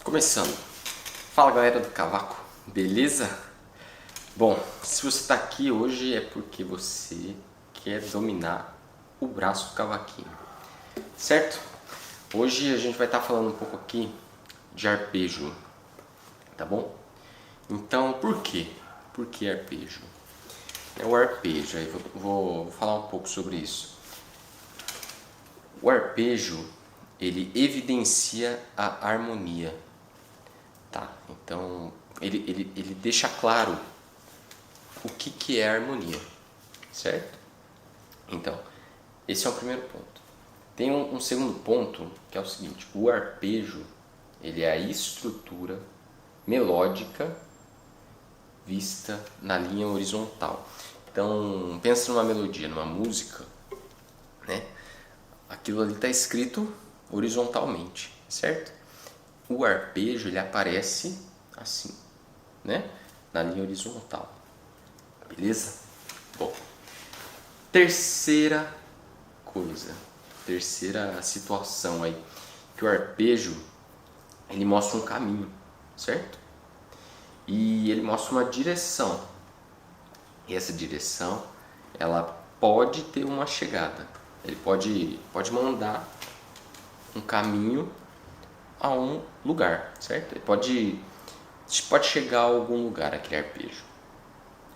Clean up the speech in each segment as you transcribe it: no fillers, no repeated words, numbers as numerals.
Começando. Fala galera do cavaco, beleza? Bom, se você está aqui hoje é porque você quer dominar o braço do cavaquinho, certo? Hoje a gente vai estar falando um pouco aqui de arpejo, tá bom? Então, por quê? Por que arpejo? O arpejo, aí vou falar um pouco sobre isso. O arpejo, ele evidencia a harmonia. Tá, então ele deixa claro o que é harmonia, certo? Então, esse é o primeiro ponto. Tem um segundo ponto que é o seguinte: o arpejo ele é a estrutura melódica vista na linha horizontal. Então, pensa numa melodia, numa música, né? Aquilo ali está escrito horizontalmente, certo? O arpejo ele aparece assim, né? Na linha horizontal, beleza? Bom, terceira situação aí, que o arpejo ele mostra um caminho, certo? E ele mostra uma direção. E essa direção ela pode ter uma chegada. Ele pode mandar um caminho a um lugar, certo? Ele pode chegar a algum lugar aquele arpejo,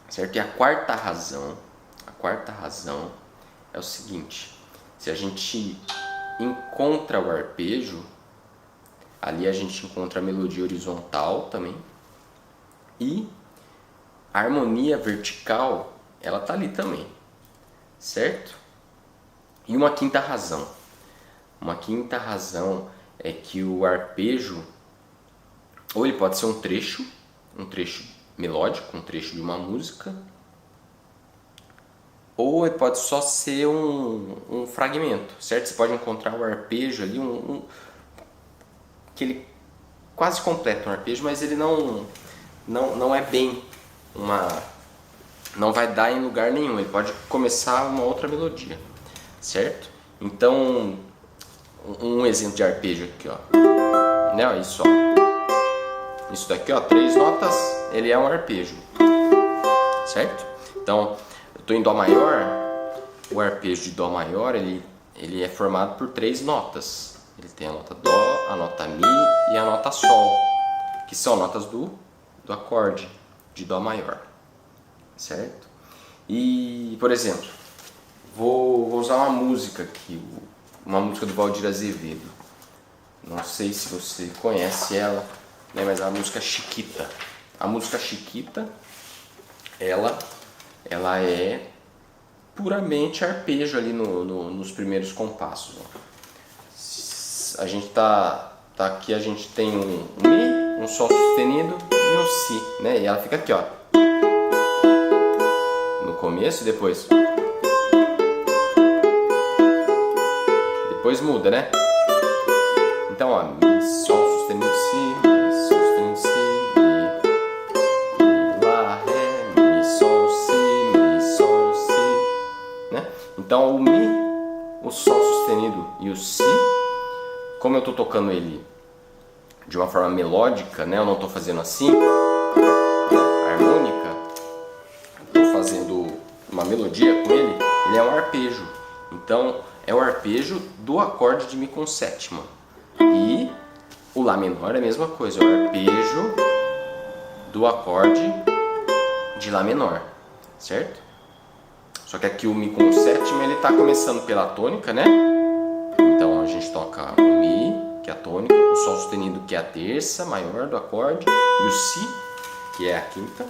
certo? E a quarta razão é o seguinte: se a gente encontra o arpejo, ali a gente encontra a melodia horizontal também, e a harmonia vertical, ela tá ali também, certo? E uma quinta razão é que o arpejo, ou ele pode ser um trecho melódico, um trecho de uma música, ou ele pode só ser um fragmento, certo? Você pode encontrar o arpejo ali, que ele quase completa um arpejo, mas ele não é bem não vai dar em lugar nenhum, ele pode começar uma outra melodia, certo? Então, um exemplo de arpejo aqui, ó, né? Isso, ó. Isso daqui, ó, 3 notas, ele é um arpejo, certo? Então, eu tô em dó maior. O arpejo de dó maior, ele é formado por 3 notas. Ele tem a nota dó, a nota mi e a nota sol, que são notas do acorde de dó maior, certo? E, por exemplo, vou usar uma música aqui, uma música do Valdir Azevedo. Não sei se você conhece ela, né, mas é a música Chiquita. A música Chiquita, ela é puramente arpejo ali nos primeiros compassos. Ó. A gente tá aqui, a gente tem um Mi, um Sol sustenido e um Si, né? E ela fica aqui, ó, no começo e depois muda, né? Então, ó, Mi, Sol sustenido, Si, Mi, Sol sustenido, Si, Mi, Lá, Ré, Mi, Sol, Si, né? Então, o Mi, o Sol sustenido e o Si, como eu tô tocando ele de uma forma melódica, né? Eu não tô fazendo assim, harmônica, eu tô fazendo uma melodia com ele é um arpejo. Então, é o arpejo do acorde de Mi com sétima. E o Lá menor é a mesma coisa, é o arpejo do acorde de Lá menor, certo? Só que aqui o Mi com sétima, ele está começando pela tônica, né? Então a gente toca o Mi, que é a tônica, o Sol sustenido, que é a terça maior do acorde, e o Si, que é a quinta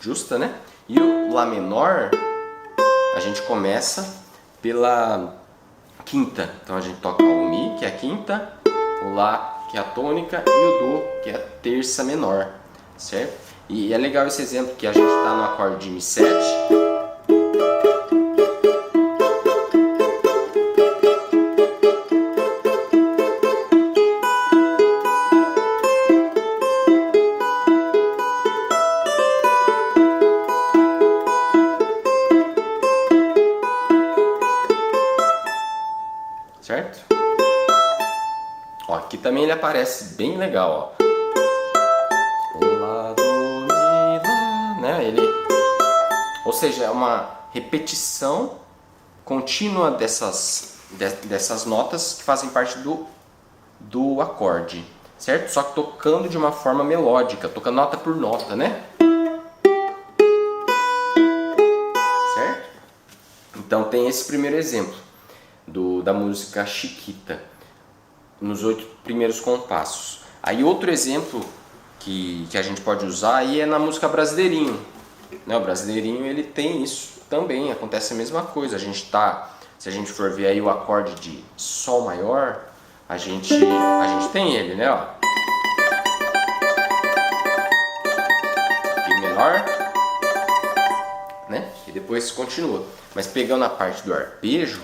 justa, né? E o Lá menor, a gente começa pela quinta. Então a gente toca o Mi, que é a quinta, o Lá, que é a tônica, e o Do, que é a terça menor, certo? E é legal esse exemplo que a gente está no acorde de Mi7, certo? Ó, aqui também ele aparece bem legal, ó. Lá, do, mi, lá, né? Ou seja, é uma repetição contínua dessas notas que fazem parte do acorde, certo? Só que tocando de uma forma melódica, tocando nota por nota, né? Certo? Então tem esse primeiro exemplo da música Chiquita, nos 8 primeiros compassos. Aí outro exemplo que a gente pode usar aí é na música Brasileirinho, né? O Brasileirinho ele tem isso também, acontece a mesma coisa. Se a gente for ver aí o acorde de Sol maior, a gente tem ele, né? Ó. Aqui menor, né? E depois continua. Mas pegando a parte do arpejo,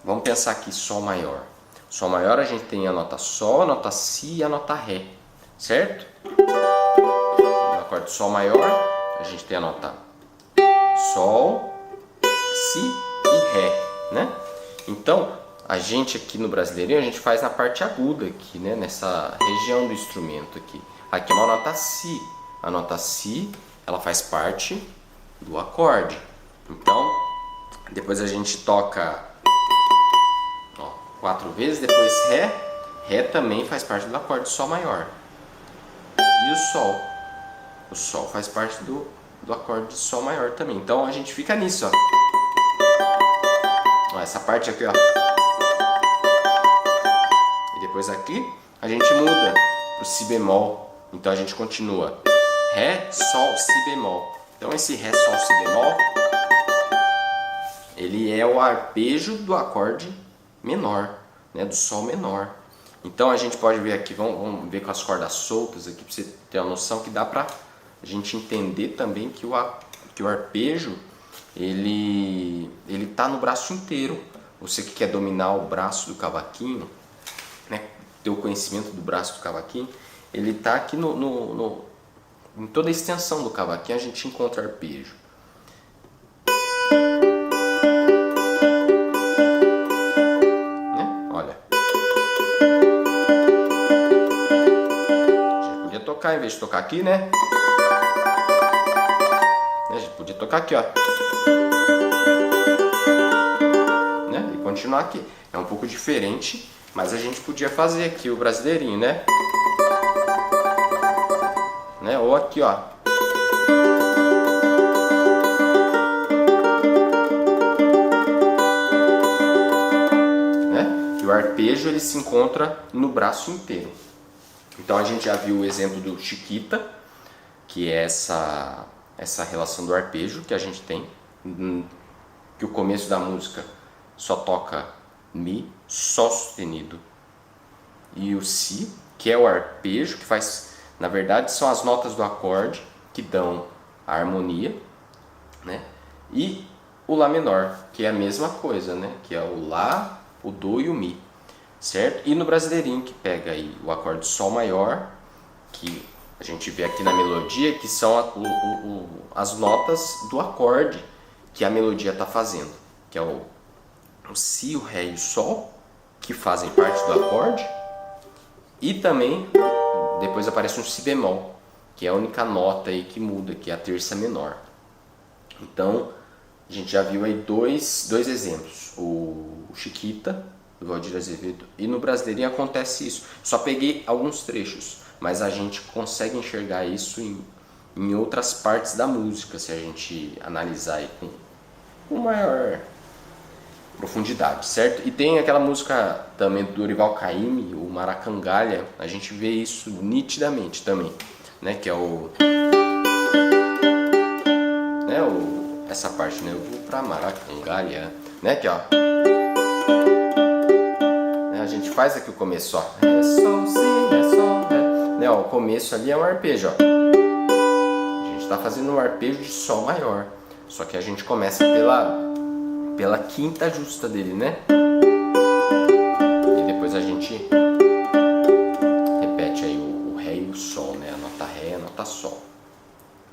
vamos pensar aqui Sol maior. Sol maior a gente tem a nota Sol, a nota Si e a nota Ré, certo? No acorde Sol maior, a gente tem a nota Sol, Si e Ré, né? Então, a gente aqui no Brasileirinho, a gente faz na parte aguda aqui, né? Nessa região do instrumento aqui. Aqui é uma nota Si. A nota Si, ela faz parte do acorde. Então, depois a gente toca 4 vezes, depois Ré. Ré também faz parte do acorde Sol maior. E o Sol. O Sol faz parte do acorde de Sol maior também. Então a gente fica nisso, ó. Essa parte aqui, ó. E depois aqui a gente muda pro Si bemol. Então a gente continua Ré, Sol, Si bemol. Então esse Ré, Sol, Si bemol, ele é o arpejo do acorde menor, né, do Sol menor. Então a gente pode ver aqui, vamos ver com as cordas soltas aqui para você ter uma noção que dá para a gente entender também que o arpejo ele tá no braço inteiro. Você que quer dominar o braço do cavaquinho, né, ter o conhecimento do braço do cavaquinho, ele tá aqui em toda a extensão do cavaquinho a gente encontra arpejo. Em vez de tocar aqui, né? A gente podia tocar aqui, ó. Né? E continuar aqui. É um pouco diferente, mas a gente podia fazer aqui o Brasileirinho, né? Ou aqui, ó. Né? E o arpejo ele se encontra no braço inteiro. Então a gente já viu o exemplo do Chiquita, que é essa relação do arpejo que a gente tem, que o começo da música só toca Mi, Sol sustenido, e o Si, que é o arpejo, que faz, na verdade, são as notas do acorde que dão a harmonia, né? E o Lá menor, que é a mesma coisa, né? Que é o Lá, o Do e o Mi. Certo? E no Brasileirinho, que pega aí o acorde Sol maior, que a gente vê aqui na melodia, que são as notas do acorde que a melodia está fazendo, que é o Si, o Ré e o Sol, que fazem parte do acorde, e também depois aparece um Si bemol, que é a única nota aí que muda, que é a terça menor. Então a gente já viu aí dois exemplos, o Chiquita, do Valdir Azevedo, e no Brasileirinho acontece isso. Só peguei alguns trechos, mas a gente consegue enxergar isso em outras partes da música, se a gente analisar aí com maior profundidade, certo? E tem aquela música também do Dorival Caymmi, o Maracangalha, a gente vê isso nitidamente também, né? Que é essa parte, né? Eu vou pra Maracangalha, né? Que ó, a gente faz aqui o começo, ó. Ré, Sol, Si, Ré, Sol, Ré. Né, ó, o começo ali é um arpejo, ó. A gente está fazendo um arpejo de Sol maior. Só que a gente começa pela quinta justa dele, né? E depois a gente repete aí o Ré e o Sol, né? A nota Ré e a nota Sol.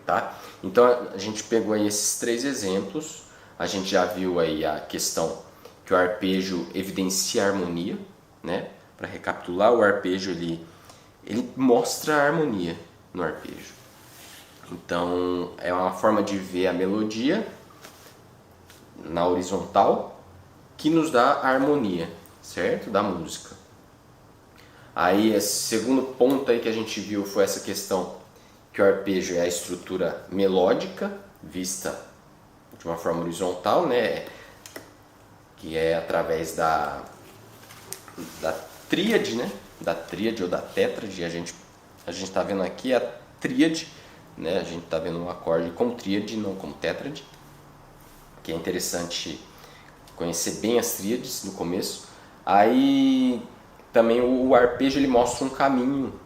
Tá? Então a gente pegou aí esses 3 exemplos. A gente já viu aí a questão que o arpejo evidencia a harmonia, né? para recapitular, o arpejo ele mostra a harmonia no arpejo. Então é uma forma de ver a melodia na horizontal que nos dá a harmonia, certo? Da música. Aí esse segundo ponto aí que a gente viu foi essa questão que o arpejo é a estrutura melódica vista de uma forma horizontal, né? Que é através da tríade, né? Da tríade ou da tétrade. A gente está vendo aqui a tríade, né? A gente está vendo um acorde como tríade, não como tétrade, que é interessante conhecer bem as tríades no começo. Aí também o arpejo ele mostra um caminho,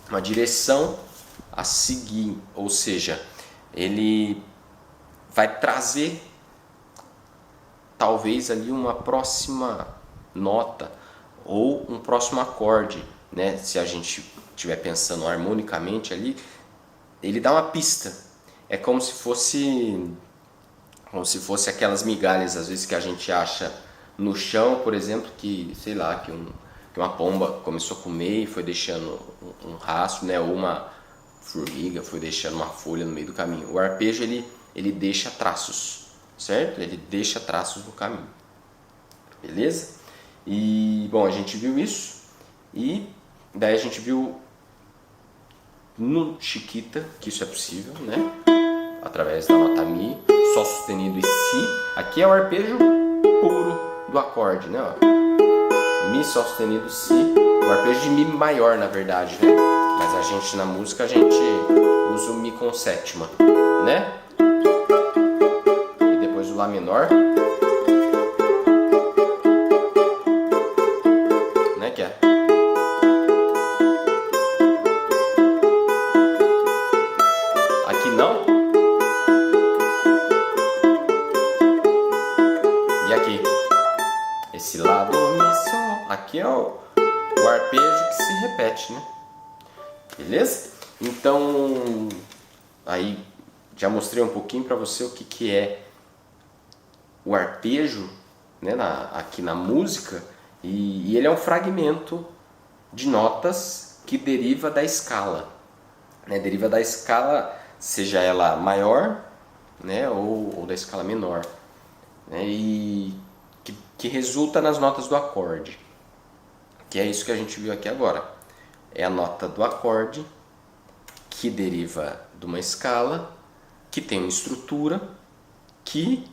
uma direção a seguir, ou seja, ele vai trazer talvez ali uma próxima nota ou um próximo acorde, né? Se a gente estiver pensando harmonicamente ali, ele dá uma pista. É como se fosse aquelas migalhas às vezes que a gente acha no chão, por exemplo, que sei lá, que uma pomba começou a comer e foi deixando um rastro, né? Ou uma formiga foi deixando uma folha no meio do caminho. O arpejo ele deixa traços, certo? Ele deixa traços no caminho, beleza? E bom, a gente viu isso e daí a gente viu no Chiquita que isso é possível, né? Através da nota Mi, Sol sustenido e Si. Aqui é o arpejo puro do acorde, né? Mi, Sol sustenido, Si. O arpejo de Mi maior, na verdade, né? Mas a gente na música a gente usa o Mi com sétima, né? E depois o Lá menor, né? Que é aqui não. E aqui esse Lá, Do, Mi, Sol. Aqui é o arpejo que se repete, né? Beleza? Então, aí já mostrei um pouquinho para você o que é o arpejo, né, aqui na música, e ele é um fragmento de notas que deriva da escala, né? Deriva da escala, seja ela maior, né, ou da escala menor, né? E que resulta nas notas do acorde, que é isso que a gente viu aqui agora. É a nota do acorde que deriva de uma escala, que tem uma estrutura, que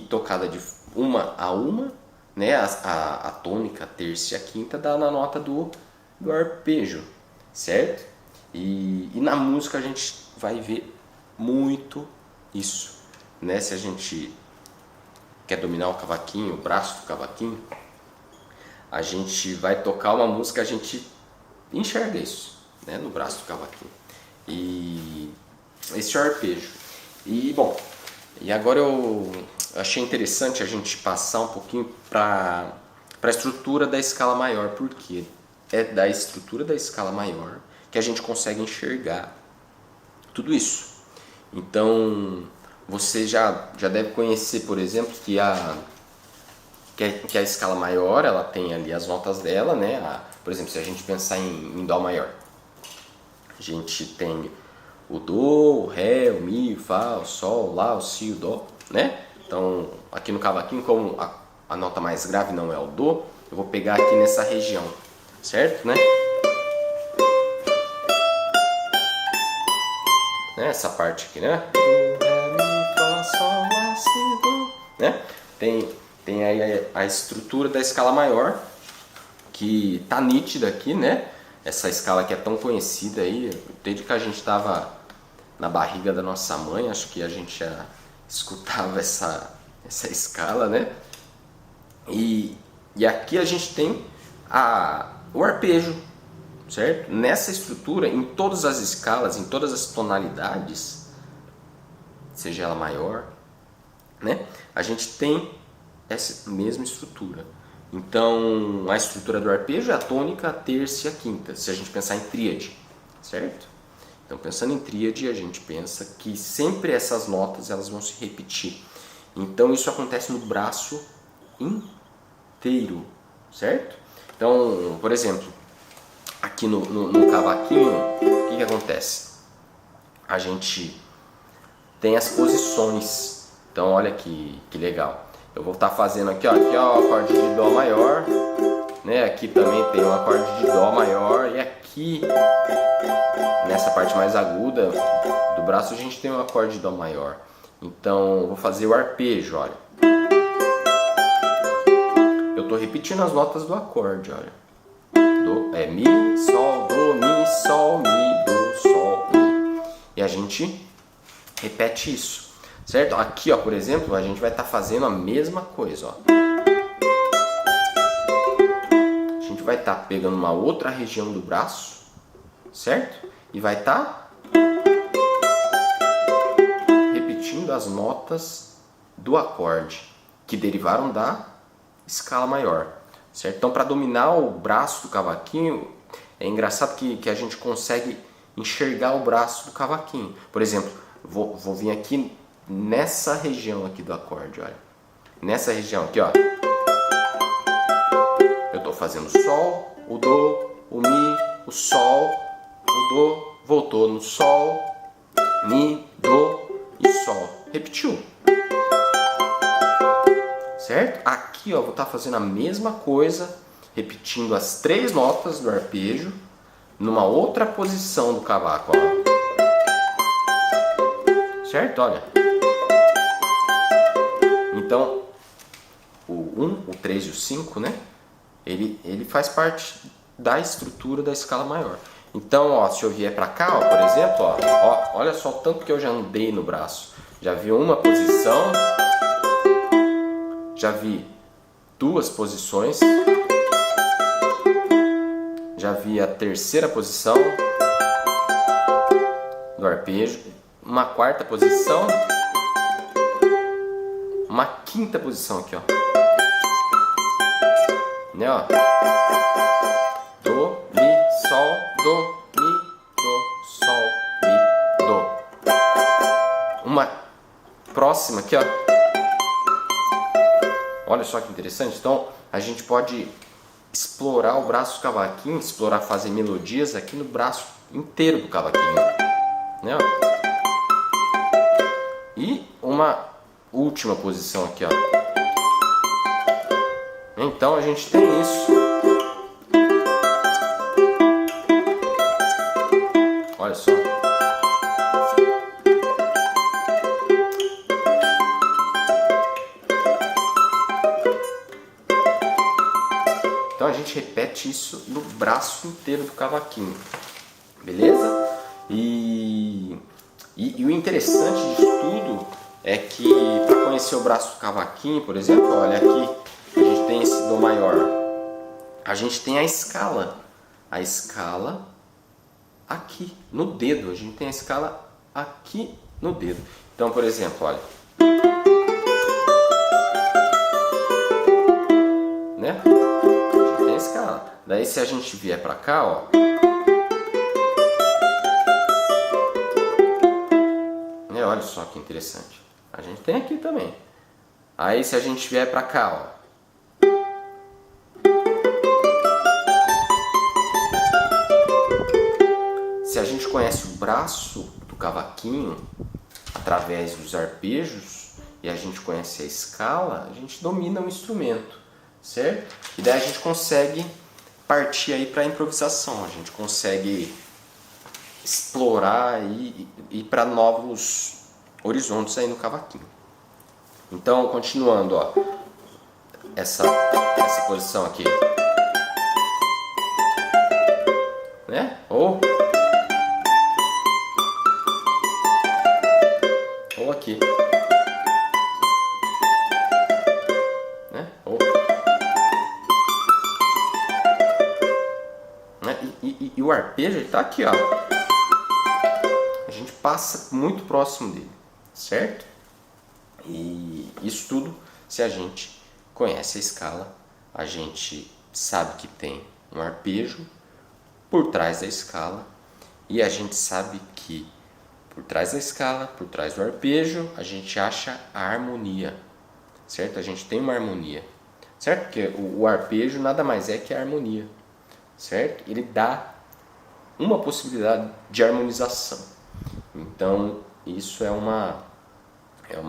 tocada de uma a uma, né? A tônica, a terça e a quinta dá na nota do arpejo, certo? E na música a gente vai ver muito isso, né? Se a gente quer dominar o cavaquinho, o braço do cavaquinho, a gente vai tocar uma música, a gente enxerga isso, né, no braço do cavaquinho. E esse é o arpejo. E bom, e agora eu achei interessante a gente passar um pouquinho para a estrutura da escala maior, porque é da estrutura da escala maior que a gente consegue enxergar tudo isso. Então você já deve conhecer, por exemplo, que a escala maior, ela tem ali as notas dela, né? Por exemplo, se a gente pensar em Dó maior, a gente tem o Do, o Ré, o Mi, o Fá, o Sol, o Lá, o Si, o Dó, né? Então, aqui no cavaquinho, como a nota mais grave não é o Do, eu vou pegar aqui nessa região, certo, né? Essa parte aqui, né? Do, Ré, Mi, Fá, Sol, Lá, Si, Do, né? Tem aí a estrutura da escala maior, que tá nítida aqui, né? Essa escala que é tão conhecida aí, desde que a gente estava na barriga da nossa mãe, acho que a gente já escutava essa escala, né? E aqui a gente tem o arpejo, certo? Nessa estrutura, em todas as escalas, em todas as tonalidades, seja ela maior, né? A gente tem essa mesma estrutura. Então, a estrutura do arpejo é a tônica, a terça e a quinta, se a gente pensar em tríade, certo? Então, pensando em tríade, a gente pensa que sempre essas notas elas vão se repetir. Então, isso acontece no braço inteiro, certo? Então, por exemplo, aqui no cavaquinho, o que acontece? A gente tem as posições. Então, olha que legal. Eu vou estar fazendo aqui, ó, o acorde de Dó maior, né? Aqui também tem um acorde de Dó maior, e aqui, nessa parte mais aguda do braço, a gente tem um acorde de Dó maior. Então, eu vou fazer o arpejo, olha. Eu estou repetindo as notas do acorde, olha. Mi, Sol, Do, Mi, Sol, Mi, Do, Sol, Mi. E a gente repete isso, certo? Aqui, ó, por exemplo, a gente vai estar fazendo a mesma coisa, ó. A gente vai estar pegando uma outra região do braço, certo? E vai estar repetindo as notas do acorde que derivaram da escala maior, certo? Então, para dominar o braço do cavaquinho, é engraçado que a gente consegue enxergar o braço do cavaquinho. Por exemplo, vou vir aqui nessa região aqui do acorde, olha. Nessa região aqui, ó. Eu estou fazendo o Sol, o Do, o Mi, o Sol, o Do, voltou no Sol, Mi, Do e Sol. Repetiu. Certo? Aqui, ó, vou estar fazendo a mesma coisa, repetindo as 3 notas do arpejo numa outra posição do cavaco, ó. Certo? Olha. Então, o 1, o 3 e o 5, né? Ele faz parte da estrutura da escala maior. Então, ó, se eu vier para cá, ó, por exemplo, ó, olha só o tanto que eu já andei no braço. Já vi uma posição, já vi 2 posições, já vi a terceira posição do arpejo, uma quarta posição, uma quinta posição aqui, ó. Né, ó? Do, Mi, Sol, Do, Mi, Do, Sol, Mi, Do. Uma próxima aqui, ó. Olha só que interessante. Então, a gente pode explorar o braço do cavaquinho, explorar fazer melodias aqui no braço inteiro do cavaquinho, né? E uma última posição aqui, ó. Então a gente tem isso. Olha só. Então a gente repete isso no braço inteiro do cavaquinho, beleza? E o interessante disso tudo é que, para conhecer o braço do cavaquinho, por exemplo, olha aqui, a gente tem esse Dó maior, a gente tem a escala aqui no dedo, a gente tem a escala aqui no dedo. Então, por exemplo, olha, né? Escala. Daí se a gente vier para cá, ó, né, olha só que interessante. A gente tem aqui também. Aí se a gente vier para cá, ó, se a gente conhece o braço do cavaquinho através dos arpejos e a gente conhece a escala, a gente domina o instrumento, certo? E daí a gente consegue partir aí para a improvisação, a gente consegue explorar e ir para novos horizontes aí no cavaquinho. Então, continuando, ó, essa posição aqui, né? Ou aqui, né? Ou e o arpejo ele tá aqui, ó. A gente passa muito próximo dele, certo? E isso tudo, se a gente conhece a escala, a gente sabe que tem um arpejo por trás da escala e a gente sabe que por trás da escala, por trás do arpejo, a gente acha a harmonia, certo? A gente tem uma harmonia. certo? Porque o arpejo nada mais é que a harmonia, certo? Ele dá uma possibilidade de harmonização. Então, isso é uma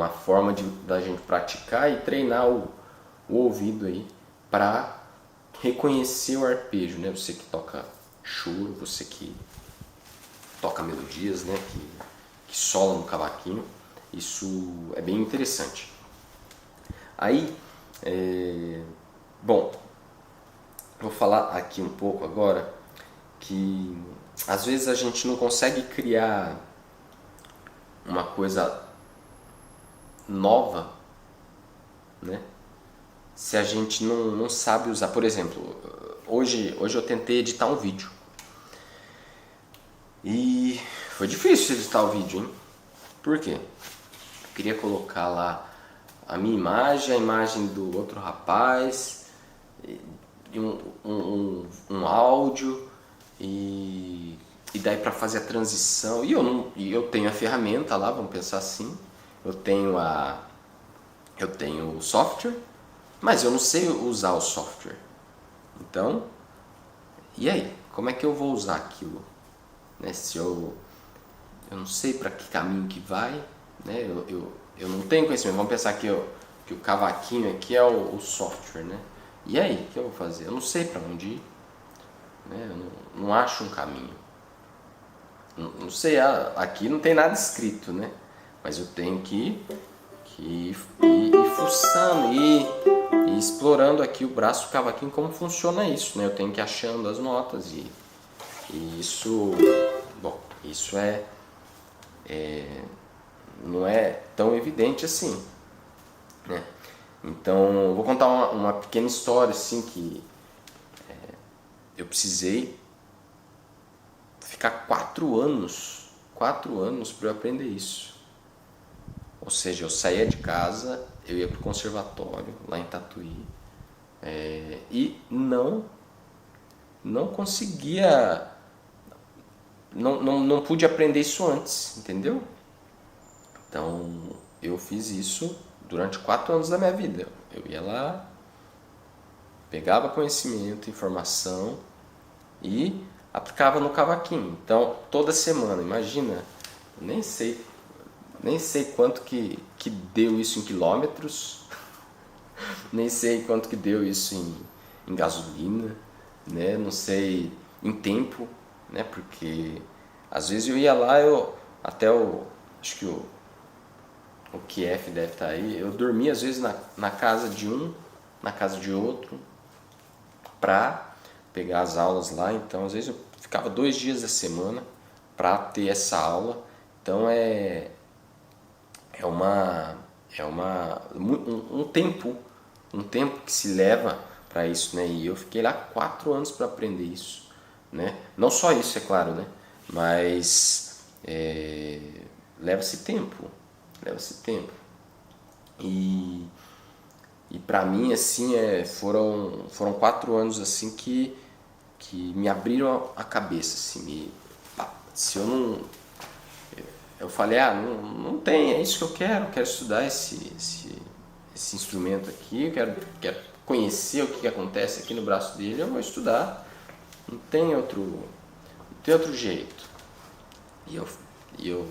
forma da gente praticar e treinar o ouvido aí para reconhecer o arpejo, né? Você que toca choro, você que toca melodias, né? Que sola no cavaquinho, isso é bem interessante. Aí, bom, vou falar aqui um pouco agora que às vezes a gente não consegue criar uma coisa nova, né? Se a gente não sabe usar. Por exemplo, hoje eu tentei editar um vídeo e foi difícil editar o vídeo, hein? Por quê? Eu queria colocar lá a minha imagem, a imagem do outro rapaz, e um áudio, e daí para fazer a transição. E eu tenho a ferramenta lá, vamos pensar assim. Eu tenho o software, mas eu não sei usar o software. Então, e aí? Como é que eu vou usar aquilo? Né? Se eu não sei para que caminho que vai, né? Eu não tenho conhecimento. Vamos pensar que o cavaquinho aqui é o software, né? E aí, o que eu vou fazer? Eu não sei para onde ir, né? Eu não acho um caminho. Não sei, aqui não tem nada escrito, né? Mas eu tenho que ir fuçando, ir explorando aqui o braço do cavaquinho, como funciona isso, né? Eu tenho que ir achando as notas e isso, bom, isso não é tão evidente assim, né? Então, eu vou contar uma pequena história assim que eu precisei ficar 4 anos para eu aprender isso. Ou seja, eu saía de casa, eu ia para o conservatório lá em Tatuí e não conseguia, não pude aprender isso antes, entendeu? Então eu fiz isso durante 4 anos da minha vida. Eu ia lá, pegava conhecimento, informação e aplicava no cavaquinho. Então toda semana, imagina, nem sei quanto que deu isso em quilômetros, nem sei quanto que deu isso em gasolina, né? Não sei em tempo, né? Porque às vezes eu ia lá, acho que o Kiev deve estar aí, eu dormia às vezes na casa de um, na casa de outro, pra pegar as aulas lá. Então às vezes eu ficava 2 dias da semana pra ter essa aula. Então é um tempo que se leva para isso, né? E eu fiquei lá 4 anos para aprender isso, né? Não só isso, é claro, né? Mas leva-se tempo. E para mim assim foram 4 anos assim que me abriram a cabeça, assim, se eu não. Eu falei, não tem, é isso que eu quero estudar esse instrumento aqui, eu quero conhecer o que acontece aqui no braço dele, eu vou estudar, não tem outro jeito. E eu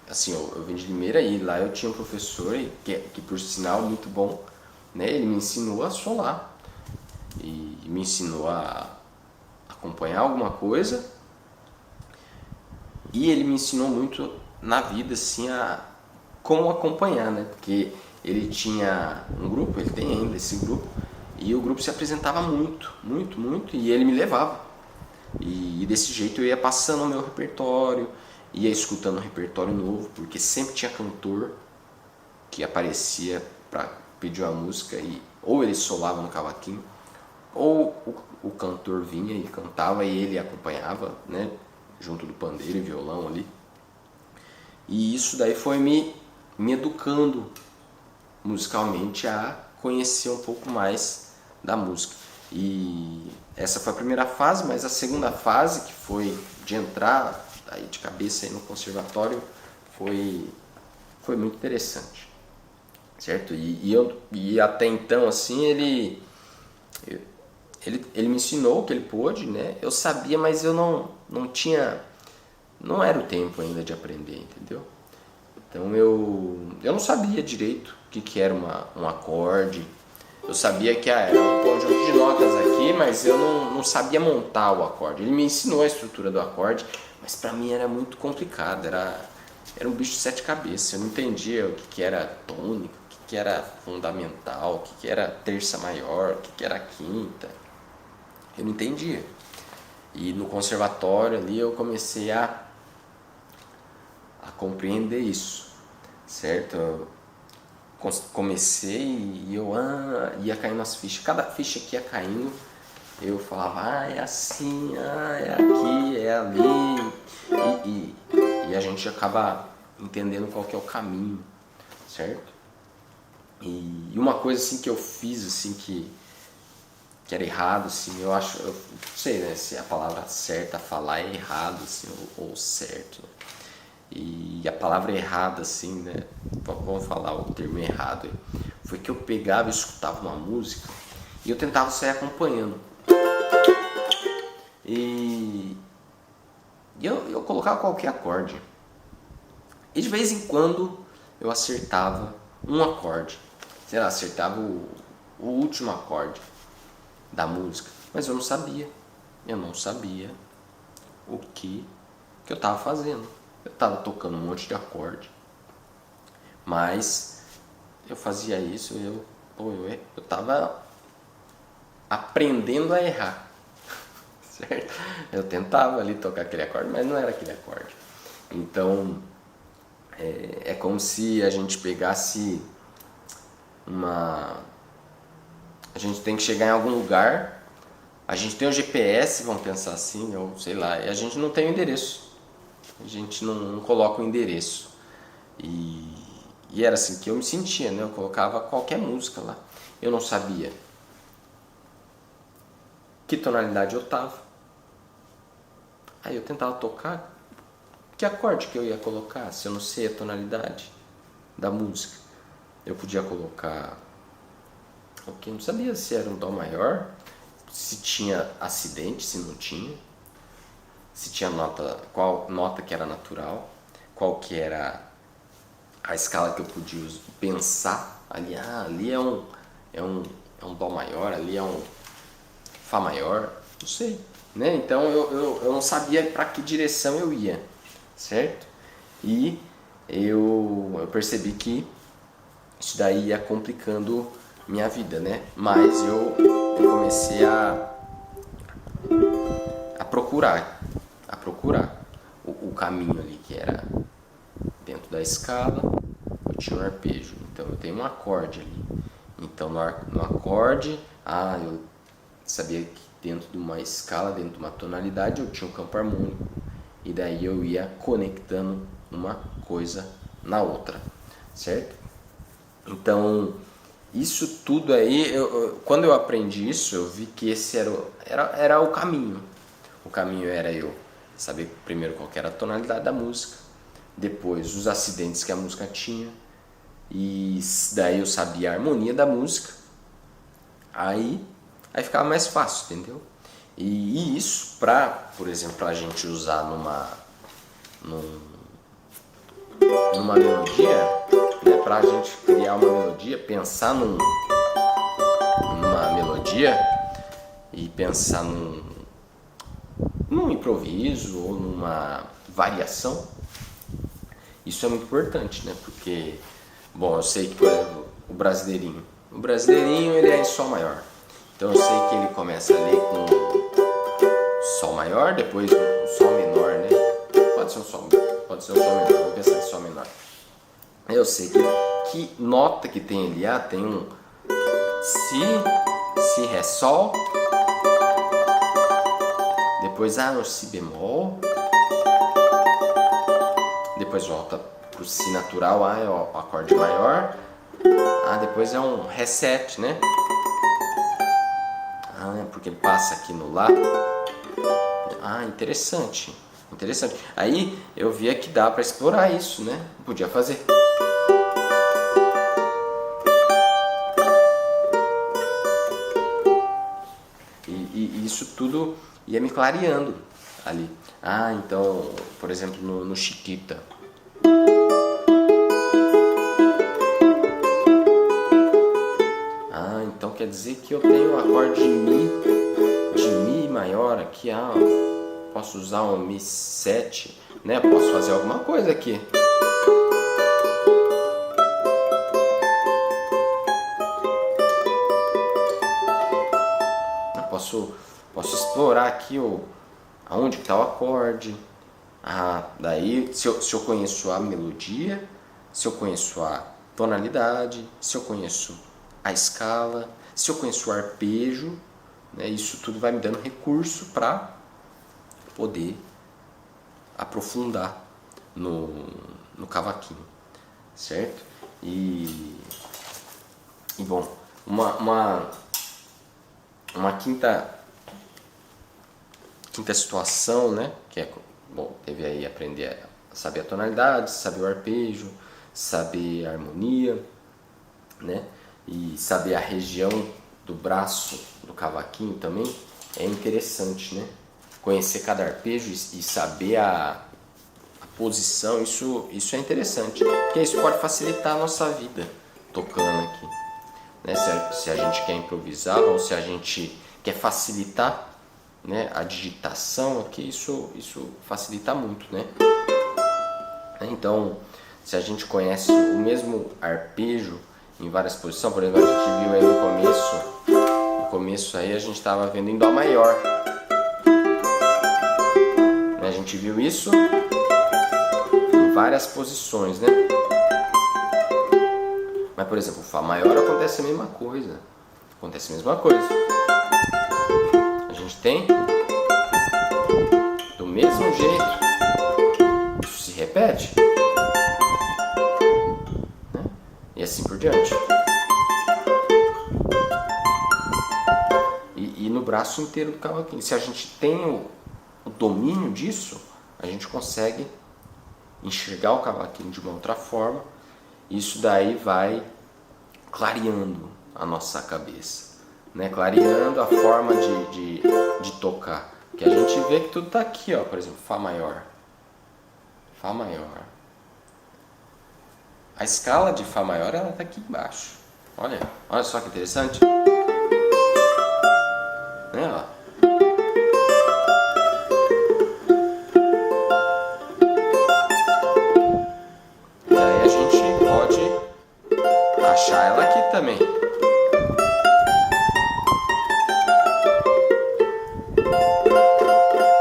assim, eu vim de Limeira e lá eu tinha um professor que por sinal muito bom, né? Ele me ensinou a solar e me ensinou a acompanhar alguma coisa. E ele me ensinou muito na vida, assim, a como acompanhar, né? Porque ele tinha um grupo, ele tem ainda esse grupo, e o grupo se apresentava muito, e ele me levava. E desse jeito eu ia passando o meu repertório, ia escutando um repertório novo, porque sempre tinha cantor que aparecia para pedir uma música, e ou ele solava no cavaquinho, ou o cantor vinha e cantava e ele acompanhava, né? Junto do pandeiro e violão ali. E isso daí foi me educando musicalmente a conhecer um pouco mais da música. E essa foi a primeira fase, mas a segunda fase, que foi de entrar aí de cabeça aí no conservatório, foi muito interessante. certo? E até então, assim, ele me ensinou o que ele pôde, né? Eu sabia, mas eu não tinha, não era o tempo ainda de aprender, entendeu? Então eu não sabia direito o que era um acorde. Eu sabia que era um conjunto de notas aqui, mas eu não sabia montar o acorde. Ele me ensinou a estrutura do acorde, mas para mim era muito complicado. Era um bicho de sete cabeças. Eu não entendia o que era tônica, o que era fundamental, o que era terça maior, o que era quinta. Eu não entendia. E no conservatório ali eu comecei a compreender isso, certo? Eu comecei e eu ia caindo as fichas. Cada ficha que ia caindo, eu falava, é assim, é aqui, é ali. E a gente acaba entendendo qual que é o caminho, certo? E uma coisa assim que eu fiz assim que era errado, assim, eu não sei, né, se a palavra certa a falar é errado, assim, ou certo. E a palavra errada, assim, né, vamos falar o termo errado, foi que eu pegava e escutava uma música e eu tentava sair acompanhando. E eu colocava qualquer acorde. E de vez em quando eu acertava um acorde. Sei lá, acertava o último acorde da música, mas eu não sabia o que eu estava fazendo. Eu estava tocando um monte de acorde, mas eu fazia isso, eu estava aprendendo a errar, certo? Eu tentava ali tocar aquele acorde, mas não era aquele acorde. Então é como se a gente pegasse a gente tem que chegar em algum lugar, a gente tem o GPS, vamos pensar assim, ou sei lá, e a gente não tem o endereço. A gente não coloca o endereço. E era assim que eu me sentia, né? Eu colocava qualquer música lá. Eu não sabia que tonalidade eu estava. Aí eu tentava tocar, que acorde que eu ia colocar, se eu não sei a tonalidade da música. Eu podia colocar... Eu não sabia se era um dó maior, se tinha acidente, se não tinha, se tinha nota, qual nota que era natural, qual que era a escala que eu podia pensar ali. Ali é um dó maior, ali é um fá maior, não sei, né? Então eu não sabia para que direção eu ia, certo? E eu percebi que isso daí ia complicando minha vida, né? Mas eu comecei a procurar o caminho ali, que era dentro da escala. Eu tinha um arpejo, então eu tenho um acorde ali. Então no acorde, eu sabia que dentro de uma escala, dentro de uma tonalidade, eu tinha um campo harmônico. E daí eu ia conectando uma coisa na outra, certo? Então isso tudo aí, quando eu aprendi isso, eu vi que esse era o caminho. O caminho era eu saber primeiro qual era a tonalidade da música, depois os acidentes que a música tinha, e daí eu sabia a harmonia da música, aí ficava mais fácil, entendeu? E isso, por exemplo, a gente usar numa melodia, né, pra gente criar uma melodia, pensar numa melodia e pensar num improviso ou numa variação, isso é muito importante, né? Porque, bom, eu sei que, por exemplo, o brasileirinho ele é em sol maior, então eu sei que ele começa ali com sol maior, depois um sol menor, né? Pode ser um sol menor, vamos pensar em sol menor. Eu sei que nota que tem ali, tem um si, ré, sol, depois um si bemol, depois volta pro si natural, é o acorde maior, depois é um ré 7, né? Porque ele passa aqui no lá. Interessante. Aí eu via que dá para explorar isso, né? Podia fazer. e isso tudo ia me clareando ali. Ah, então, por exemplo, no Chiquita. Ah, então quer dizer que eu tenho o acorde de Mi maior aqui. Ah, posso usar um Mi7, né? Posso fazer alguma coisa aqui. Posso explorar aqui aonde está o acorde. Ah, daí se eu conheço a melodia, se eu conheço a tonalidade, se eu conheço a escala, se eu conheço o arpejo, né, isso tudo vai me dando recurso para poder aprofundar no cavaquinho, certo? E bom, uma quinta situação, né, que é, bom, teve aí aprender a saber a tonalidade, saber o arpejo, saber a harmonia, né, e saber a região do braço do cavaquinho também é interessante, né? Conhecer cada arpejo e saber a posição, isso é interessante, porque isso pode facilitar a nossa vida tocando aqui, né? Se a gente quer improvisar ou se a gente quer facilitar, né, a digitação aqui, isso facilita muito, né? Então, se a gente conhece o mesmo arpejo em várias posições, por exemplo, a gente viu aí no começo aí a gente estava vendo em Dó maior, a gente viu isso em várias posições, né? Mas, por exemplo, o Fá maior acontece a mesma coisa. A gente tem do mesmo jeito. Isso se repete. Né? E assim por diante. E no braço inteiro do cavaquinho. Se a gente tem o domínio disso, a gente consegue enxergar o cavaquinho de uma outra forma. Isso daí vai clareando a nossa cabeça, né? Clareando a forma de tocar. Que a gente vê que tudo está aqui, ó. Por exemplo, Fá maior. Fá maior. A escala de Fá maior ela está aqui embaixo. Olha só que interessante. Né, ó. E aí a gente pode achar ela aqui também.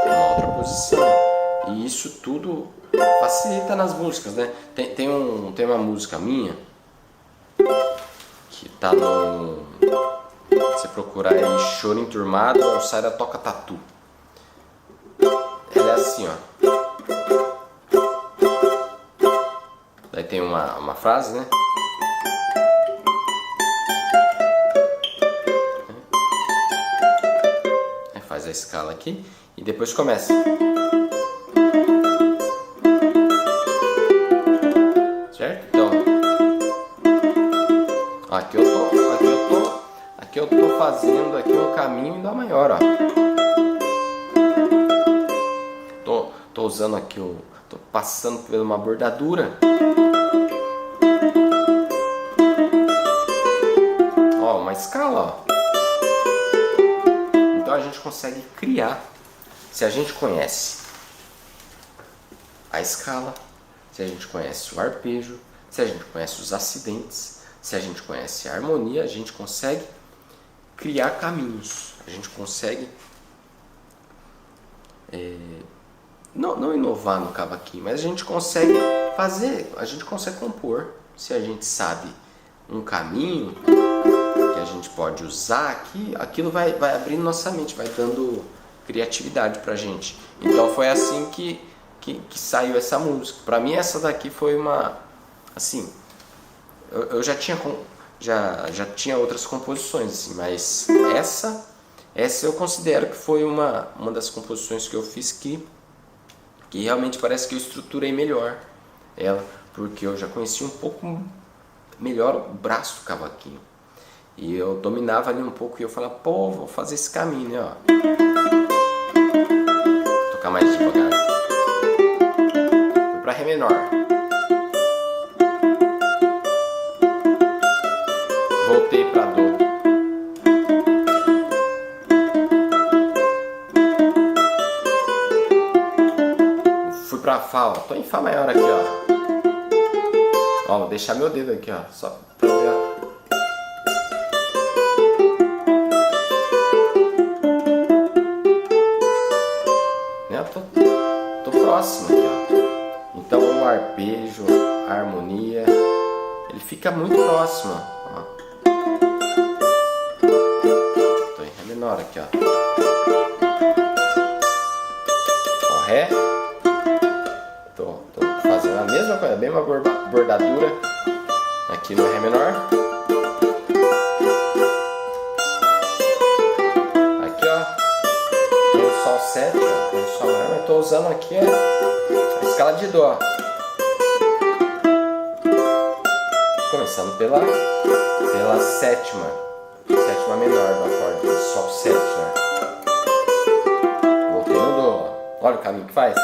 Uma outra posição. E isso tudo facilita nas músicas, né? Tem uma música minha que tá no... Você procurar aí Choro Enturmado ou Sai da Toca Tatu. Ela é assim, ó. Daí tem uma frase, né? Aí faz a escala aqui e depois começa. Certo? Então, aqui eu tô fazendo aqui um caminho em Dó maior, ó. Tô usando aqui tô passando por uma bordadura. Ó, uma escala, ó. Então a gente consegue criar, se a gente conhece a escala, se a gente conhece o arpejo, se a gente conhece os acidentes, se a gente conhece a harmonia, a gente consegue criar caminhos, a gente consegue não inovar no cavaquinho, mas a gente consegue fazer, a gente consegue compor. Se a gente sabe um caminho que a gente pode usar aqui, aquilo vai abrindo nossa mente, vai dando criatividade pra gente. Então foi assim que saiu essa música. Pra mim essa daqui foi uma, assim, eu já tinha outras composições, assim, mas essa eu considero que foi uma das composições que eu fiz que realmente parece que eu estruturei melhor ela, porque eu já conheci um pouco melhor o braço do cavaquinho. E eu dominava ali um pouco e eu falava, pô, vou fazer esse caminho, né, ó. Vou tocar mais devagar. Fui pra Ré menor. Voltei pra Dó. Fui pra Fá, ó. Tô em Fá maior aqui, ó. Ó, vou deixar meu dedo aqui, ó. Só pra ver, ó. Tô próximo aqui, ó. Então o arpejo, a harmonia, ele fica muito próximo, ó. Tô em Ré menor aqui, ó. Ó, Ré. Tô fazendo a mesma coisa, a mesma bordadura aqui no Ré menor. Aqui, ó. Tem o Sol 7, ó. Tem o Sol maior, mas tô usando aqui, ó, a escala de Dó. Começando pela sétima menor do acorde do Sol 7, né? Voltei no Dó. Olha o caminho que faz.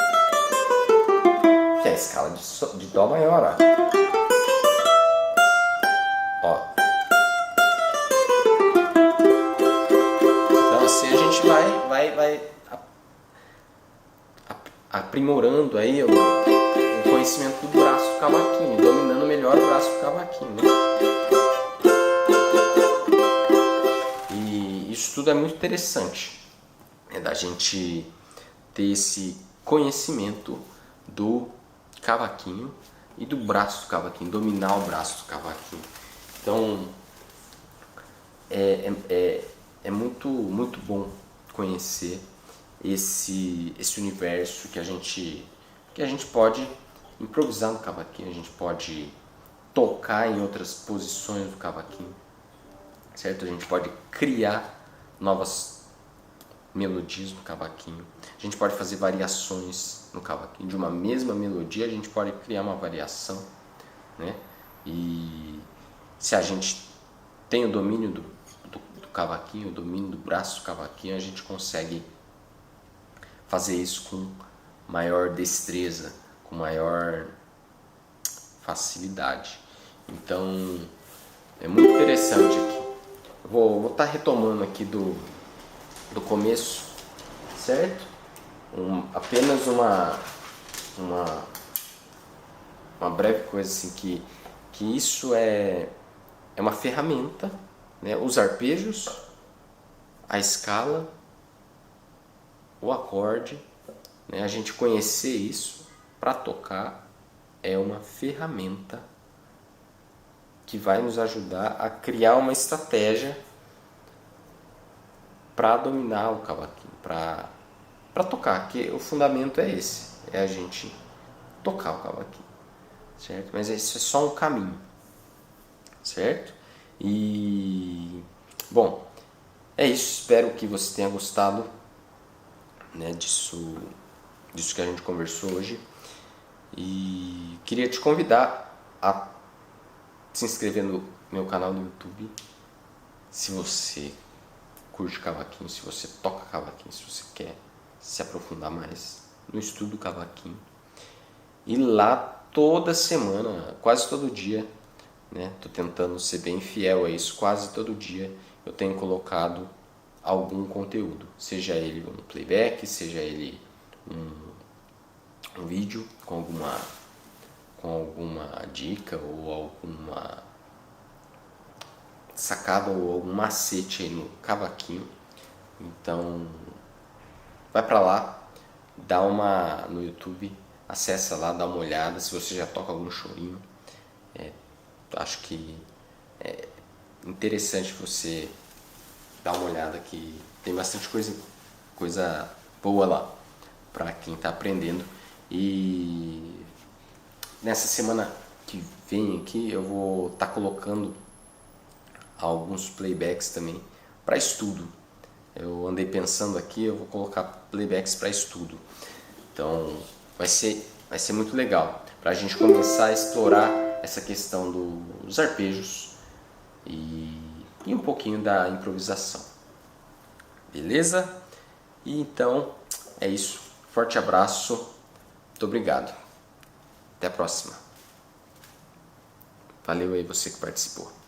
Que é a escala de Dó maior, ó. Ó. Então assim a gente vai aprimorando aí o conhecimento do braço do cavaquinho, dominando melhor o braço do cavaquinho, né? E isso tudo é muito interessante, né, da gente ter esse conhecimento do cavaquinho e do braço do cavaquinho, dominar o braço do cavaquinho. Então é muito bom conhecer esse universo que a gente pode improvisar no cavaquinho, a gente pode tocar em outras posições do cavaquinho, certo? A gente pode criar novas melodias no cavaquinho, a gente pode fazer variações no cavaquinho, de uma mesma melodia a gente pode criar uma variação, né? E se a gente tem o domínio do cavaquinho, o domínio do braço do cavaquinho, a gente consegue fazer isso com maior destreza, com maior facilidade. Então é muito interessante aqui. Vou estar retomando aqui do começo, certo? Apenas uma breve coisa assim, que isso é uma ferramenta, né? Os arpejos, a escala, o acorde, né? A gente conhecer isso para tocar é uma ferramenta que vai nos ajudar a criar uma estratégia para dominar o cavaquinho, para tocar, que o fundamento é esse, é a gente tocar o cavaquinho, certo? Mas isso é só um caminho, certo? E bom, é isso, espero que você tenha gostado, né, disso que a gente conversou hoje, e queria te convidar a se inscrever no meu canal no YouTube, se você curte cavaquinho, se você toca cavaquinho, se você quer se aprofundar mais no estudo do cavaquinho. E lá toda semana, quase todo dia, né, tô tentando ser bem fiel a isso, quase todo dia eu tenho colocado algum conteúdo, seja ele um playback, seja ele um vídeo com alguma dica ou alguma sacada ou algum macete aí no cavaquinho. Então vai pra lá, no YouTube, acessa lá, dá uma olhada, se você já toca algum chorinho. Acho que é interessante você dar uma olhada, que tem bastante coisa boa lá para quem está aprendendo. E nessa semana que vem aqui eu vou estar colocando alguns playbacks também para estudo. Eu andei pensando aqui, eu vou colocar playbacks para estudo. Então vai ser muito legal para a gente começar a explorar essa questão dos arpejos e e um pouquinho da improvisação. Beleza? E então é isso. Forte abraço. Muito obrigado. Até a próxima. Valeu aí você que participou.